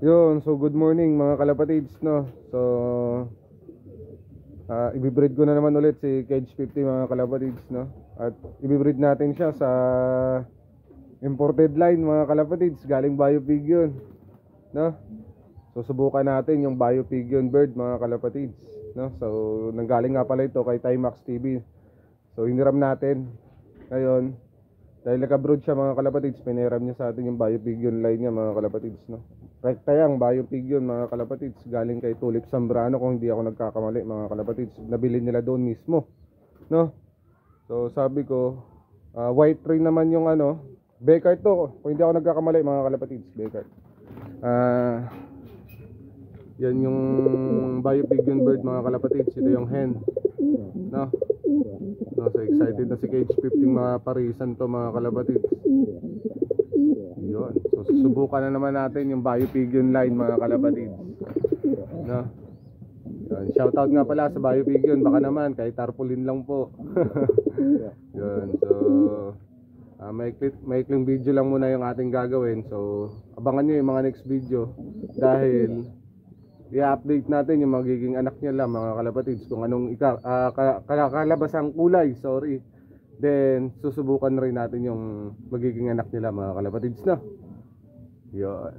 Yun, so good morning mga kalapatids, no? So, ibibreed ko na naman ulit si Cage 50 mga kalapatids, no? At ibibreed natin siya sa imported line mga kalapatids, galing Biopig yun, no? So, subukan natin yung Biopig yun bird mga kalapatids, no? So, nanggaling nga pala ito kay Timax TV. So, hiniram natin ngayon. Dahil naka-brood siya mga kalapatids, piniram niya sa atin yung Biopig yun line niya mga kalapatids, no? Rekta yang Biopig yun mga kalapatids, galing kay Tulip Zambrano kung hindi ako nagkakamali mga kalapatids. Nabili nila doon mismo, no? So sabi ko, white ring naman yung ano, Becard to, kung hindi ako nagkakamali mga kalapatids, Becard. Yan yung Biopig yun bird mga kalapatids, ito yung hen, no? No, so excited na si Cage 50 mga parisan to mga kalapatids. Yun. So susubukan na naman natin yung Biopig yun line mga kalapatids, no? Yun. Shoutout nga pala sa Biopig yun, baka naman kahit tarpaulin lang po. Yun. So maikling video lang muna yung ating gagawin. So abangan nyo yung mga next video, dahil i-update natin yung magiging anak niya lang mga kalapatids, kung anong kalabasang kulay, sorry. Then susubukan rin natin yung magiging anak nila mga kalapatids, na yun.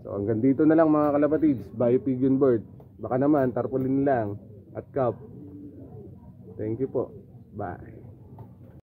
So hanggang dito na lang mga kalapatids, Biopig yun bird, baka naman tarpaulin lang at cup. Thank you po, bye.